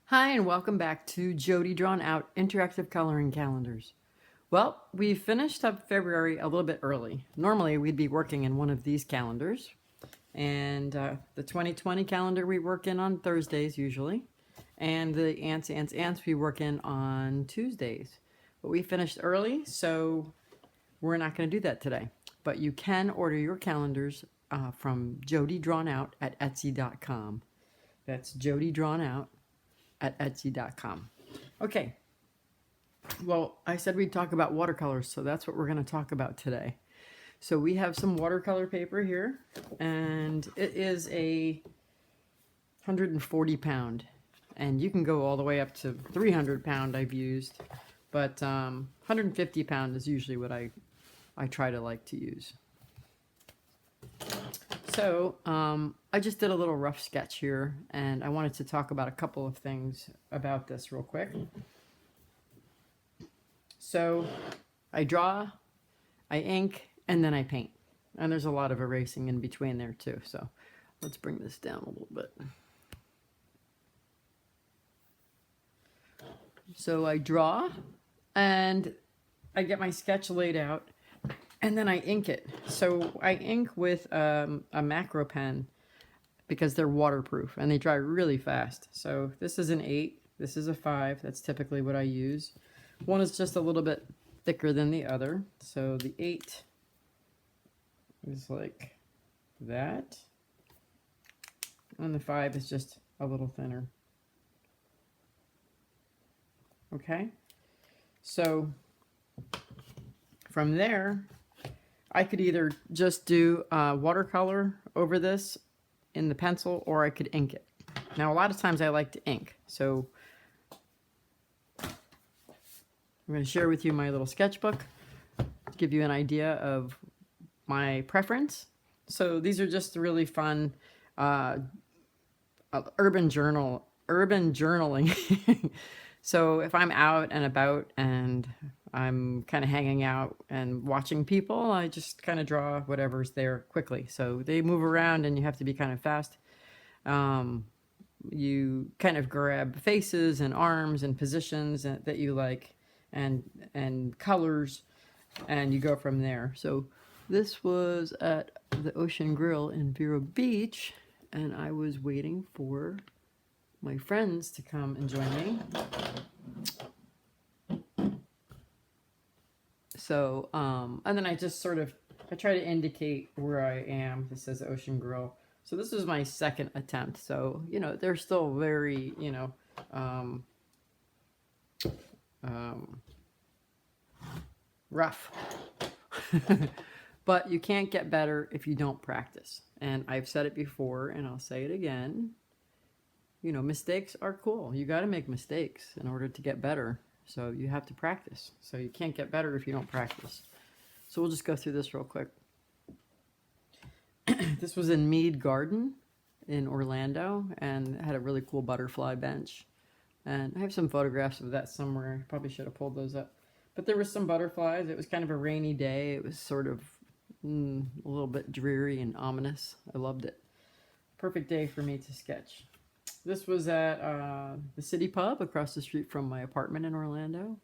Hi, and welcome back to Jody Drawn Out Interactive Coloring Calendars. Well, we finished up February a little bit early. Normally, we'd be working in one of these calendars, and the 2020 calendar we work in on Thursdays usually, and the Ants we work in on Tuesdays. But we finished early, so we're not going to do that today. But you can order your calendars from Jody Drawn Out at Etsy.com. That's Jody Drawn Out at Etsy.com. Okay, well, I said we'd talk about watercolors, so that's what we're going to talk about today. So we have some watercolor paper here, and it is a 140 pound, and you can go all the way up to 300 pound I've used, but 150 pound is usually what I try to like to use. So I just did a little rough sketch here, and I wanted to talk about a couple of things about this real quick. So I draw, I ink, and then I paint. And there's a lot of erasing in between there too. So let's bring this down a little bit. So I draw, and I get my sketch laid out, and then I ink it. So I ink with a macro pen because they're waterproof and they dry really fast. So this is an 8, this is a 5. That's typically what I use. One is just a little bit thicker than the other. So the 8 is like that, and the 5 is just a little thinner. Okay, so from there, I could either just do watercolor over this in the pencil, or I could ink it. Now, a lot of times I like to ink, so I'm going to share with you my little sketchbook to give you an idea of my preference. So these are just really fun urban journaling. So if I'm out and about and I'm kind of hanging out and watching people, I just kind of draw whatever's there quickly. So they move around and you have to be kind of fast. You kind of grab faces and arms and positions that you like, and colors, and you go from there. So this was at the Ocean Grill in Vero Beach, and I was waiting for my friends to come and join me. So, and then I just sort of, I try to indicate where I am. This says Ocean Grill. So this is my second attempt. So, you know, they're still very, you know, rough. But you can't get better if you don't practice. And I've said it before, and I'll say it again. You know, mistakes are cool. You got to make mistakes in order to get better. So you have to practice. So you can't get better if you don't practice. So we'll just go through this real quick. This was in Mead Garden in Orlando, and had a really cool butterfly bench. And I have some photographs of that somewhere. I probably should have pulled those up. But there was some butterflies. It was kind of a rainy day. It was sort of a little bit dreary and ominous. I loved it. Perfect day for me to sketch. This was at the City Pub across the street from my apartment in Orlando,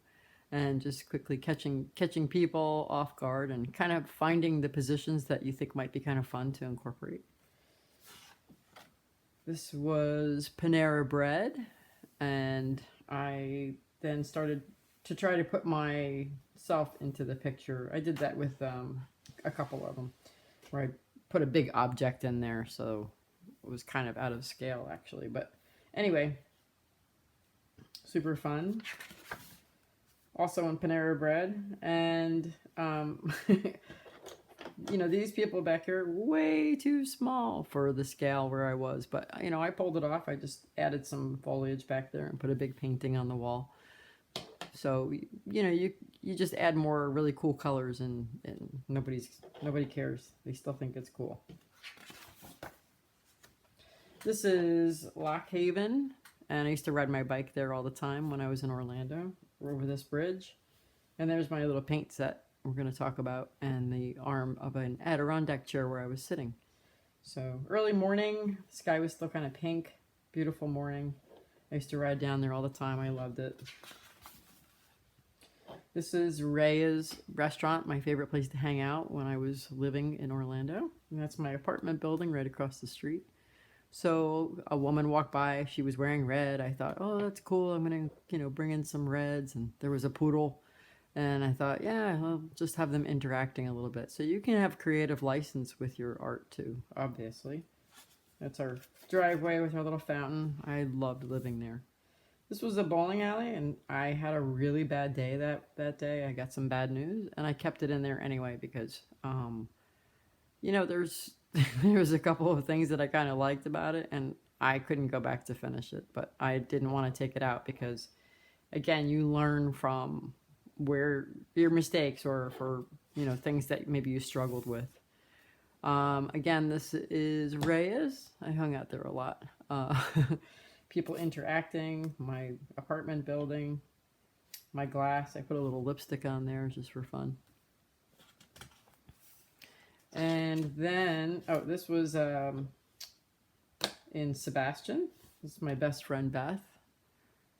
and just quickly catching people off guard and kind of finding the positions that you think might be kind of fun to incorporate. This was Panera Bread, and I then started to try to put myself into the picture. I did that with a couple of them, where I put a big object in there, so it was kind of out of scale actually. But anyway, super fun. Also in Panera Bread, and you know, these people back here way too small for the scale where I was, but you know, I pulled it off. I just added some foliage back there and put a big painting on the wall. So you know, you just add more really cool colors, and nobody cares. They still think it's cool. This is Lock Haven, and I used to ride my bike there all the time when I was in Orlando, over this bridge. And there's my little paint set we're going to talk about, and the arm of an Adirondack chair where I was sitting. So early morning, the sky was still kind of pink, beautiful morning. I used to ride down there all the time. I loved it. This is Raya's restaurant, my favorite place to hang out when I was living in Orlando. And that's my apartment building right across the street. So a woman walked by, she was wearing red. I thought, oh, that's cool. I'm going to, bring in some reds. And there was a poodle. And I thought, yeah, I'll just have them interacting a little bit. So you can have creative license with your art too, obviously. That's our driveway with our little fountain. I loved living there. This was a bowling alley, and I had a really bad day that day. I got some bad news, and I kept it in there anyway because, there's there's a couple of things that I kind of liked about it, and I couldn't go back to finish it. But I didn't want to take it out because, again, you learn from where your mistakes or for things that maybe you struggled with. Again, this is Reyes. I hung out there a lot. People interacting, my apartment building, my glass. I put a little lipstick on there just for fun. And then, this was in Sebastian. This is my best friend, Beth.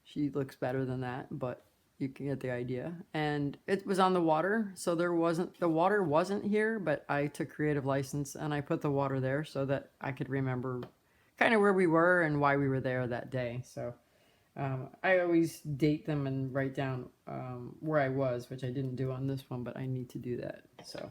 She looks better than that, but you can get the idea. And it was on the water, so the water wasn't here, but I took creative license and I put the water there so that I could remember kind of where we were and why we were there that day. So I always date them and write down where I was, which I didn't do on this one, but I need to do that. So,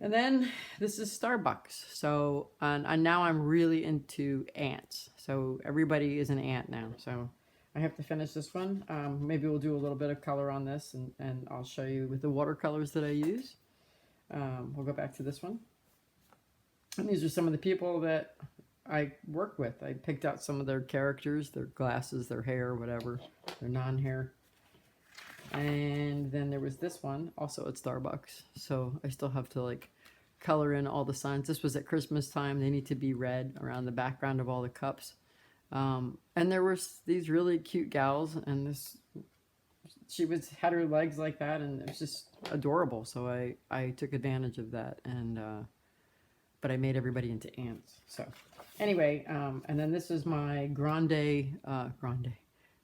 and then this is Starbucks. So, and now I'm really into ants. So everybody is an ant now. So I have to finish this one. Maybe we'll do a little bit of color on this, and I'll show you with the watercolors that I use. We'll go back to this one. And these are some of the people that I work with. I picked out some of their characters, their glasses, their hair, whatever, their non-hair. And then there was this one, also at Starbucks. So I still have to color in all the signs. This was at Christmas time. They need to be red around the background of all the cups. And there were these really cute gals, and she had her legs like that, and it was just adorable. So I took advantage of that, and but I made everybody into ants. So anyway, and then this is my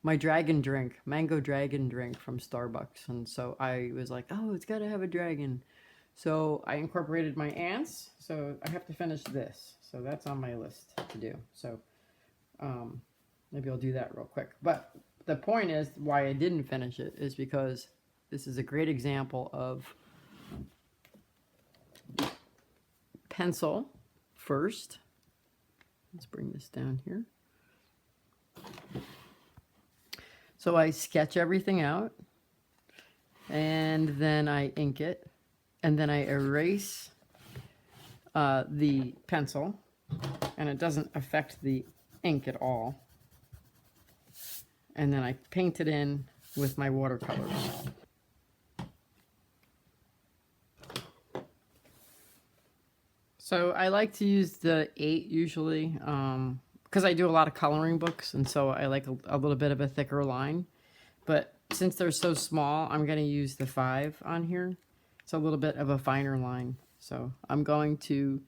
my dragon drink, mango dragon drink from Starbucks. And so I was like, oh, it's got to have a dragon. So I incorporated my ants. So I have to finish this. So that's on my list to do. So maybe I'll do that real quick. But the point is why I didn't finish it is because this is a great example of pencil first. Let's bring this down here. So I sketch everything out, and then I ink it, and then I erase the pencil, and it doesn't affect the ink at all. And then I paint it in with my watercolors. So I like to use the 8 usually, because I do a lot of coloring books, and so I like a little bit of a thicker line. But since they're so small, I'm going to use the 5 on here. It's a little bit of a finer line. So I'm going to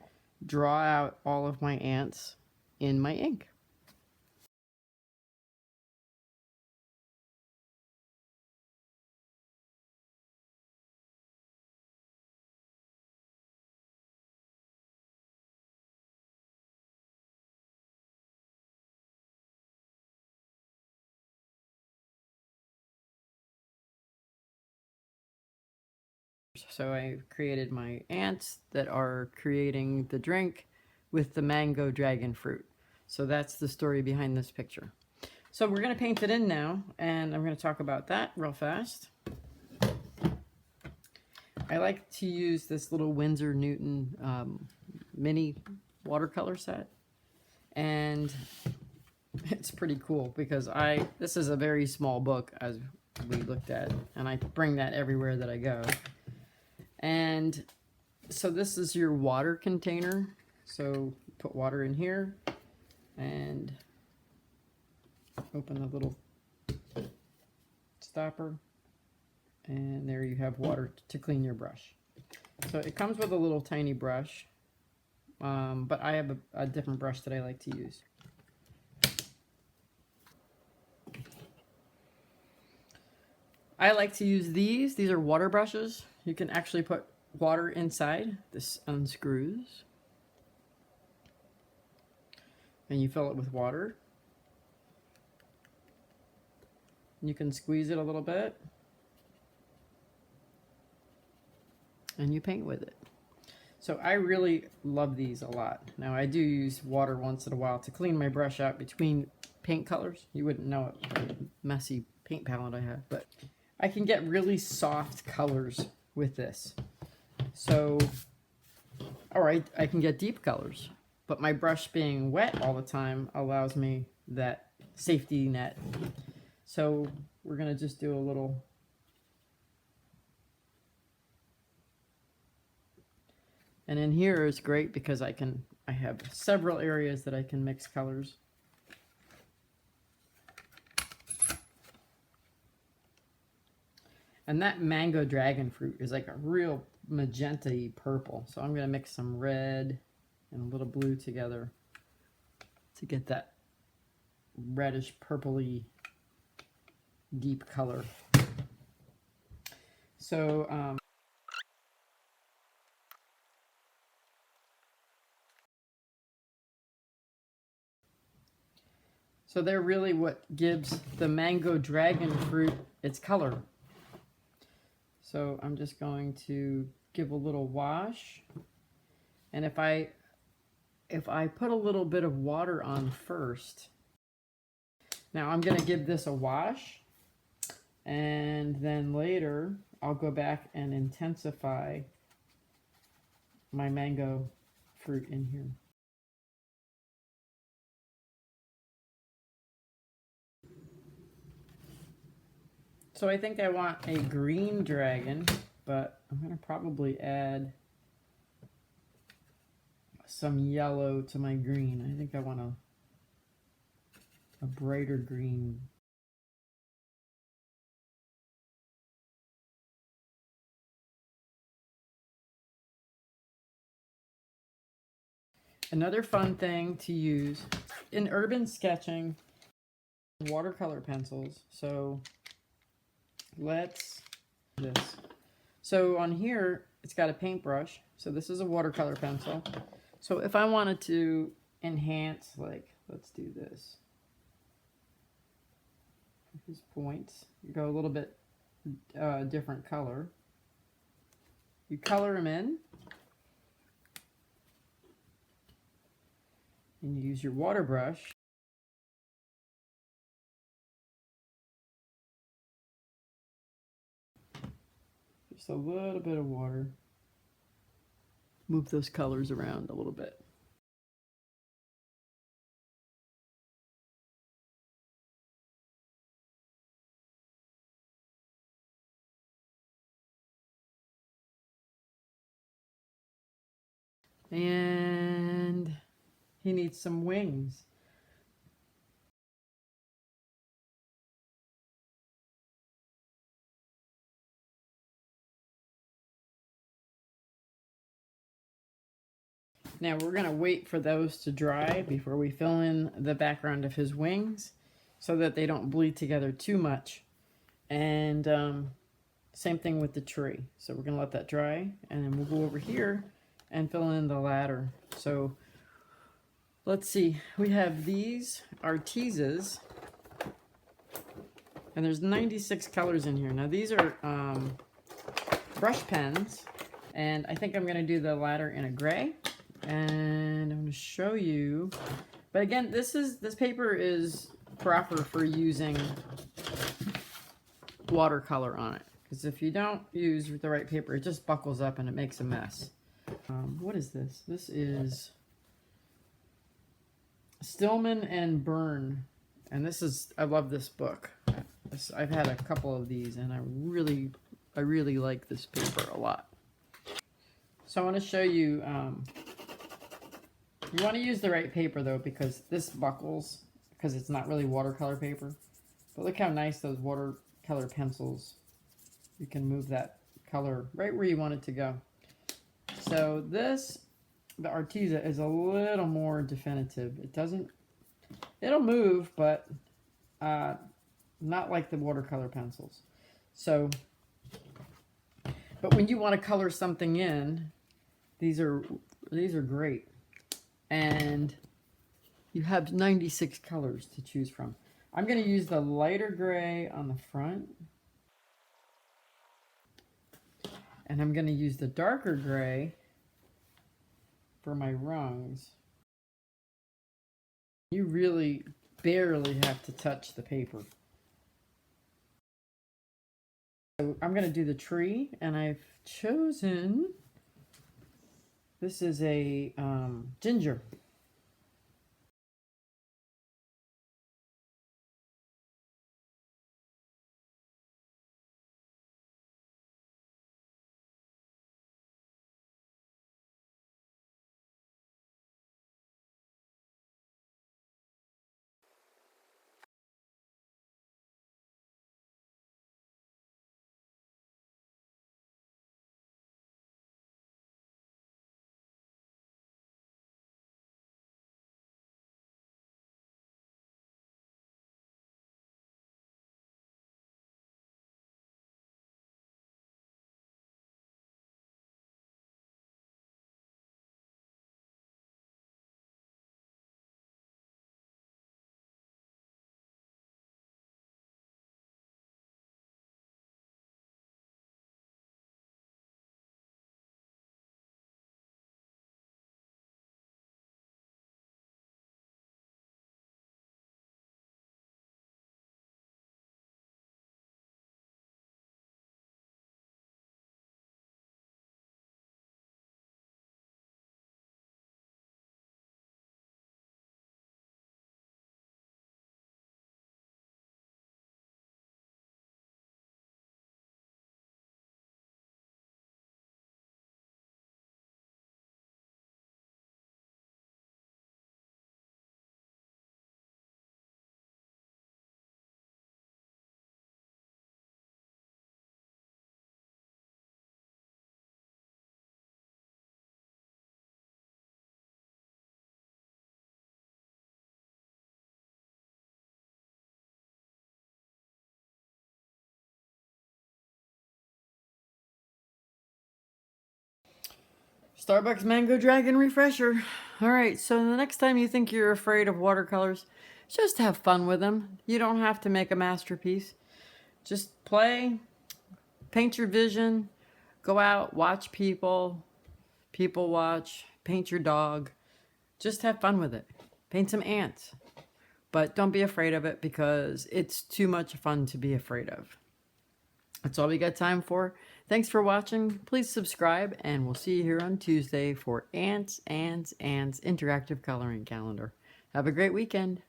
draw out all of my ants in my ink. So I created my ants that are creating the drink with the mango dragon fruit. So that's the story behind this picture. So we're going to paint it in now, and I'm going to talk about that real fast. I like to use this little Winsor Newton mini watercolor set, and it's pretty cool because this is a very small book, as we looked at, and I bring that everywhere that I go. And so this is your water container. So put water in here and open the little stopper, and there you have water to clean your brush. So it comes with a little tiny brush, but I have a different brush that I like to use. I like to use these. These are water brushes. You can actually put water inside. This unscrews. And you fill it with water. You can squeeze it a little bit. And you paint with it. So I really love these a lot. Now I do use water once in a while to clean my brush out between paint colors. You wouldn't know it by the messy paint palette I have, but I can get really soft colors with this. So, all right, I can get deep colors, but my brush being wet all the time allows me that safety net. So we're gonna just do a little. And in here is great because I have several areas that I can mix colors. And that mango dragon fruit is like a real magenta-y purple. So I'm going to mix some red and a little blue together to get that reddish purpley deep color. So so they're really what gives the mango dragon fruit its color. So I'm just going to give a little wash. And if I put a little bit of water on first, now I'm going to give this a wash, and then later I'll go back and intensify my mango fruit in here. So I think I want a green dragon, but I'm going to probably add some yellow to my green. I think I want a brighter green. Another fun thing to use in urban sketching, watercolor pencils. So let's do this. So on here, it's got a paintbrush. So this is a watercolor pencil. So if I wanted to enhance, like, let's do this. His points, you go a little bit different color. You color them in. And you use your water brush. Just a little bit of water. Move those colors around a little bit. And he needs some wings. Now we're going to wait for those to dry before we fill in the background of his wings so that they don't bleed together too much. And same thing with the tree. So we're going to let that dry, and then we'll go over here and fill in the ladder. So let's see. We have these artisas, and there's 96 colors in here. Now these are brush pens, and I think I'm going to do the ladder in a gray. And I'm going to show you, but again, this paper is proper for using watercolor on it, because if you don't use the right paper, it just buckles up and it makes a mess. What is this? This is Stillman and Byrne, and I love this book. I've had a couple of these, and I really like this paper a lot. So I want to show you. You want to use the right paper though, because this buckles, because it's not really watercolor paper. But look how nice those watercolor pencils, you can move that color right where you want it to go. So the Arteza is a little more definitive. It'll move, but not like the watercolor pencils. So, but when you want to color something in, these are great. And you have 96 colors to choose from. I'm going to use the lighter gray on the front. And I'm going to use the darker gray for my rungs. You really barely have to touch the paper. So I'm going to do the tree, and I've chosen, this is a ginger. Starbucks Mango Dragon Refresher. All right, so the next time you think you're afraid of watercolors, just have fun with them. You don't have to make a masterpiece. Just play, paint your vision, go out, watch people, people watch, paint your dog. Just have fun with it. Paint some ants. But don't be afraid of it because it's too much fun to be afraid of. That's all we got time for. Thanks for watching. Please subscribe, and we'll see you here on Tuesday for Ants Interactive Coloring Calendar. Have a great weekend.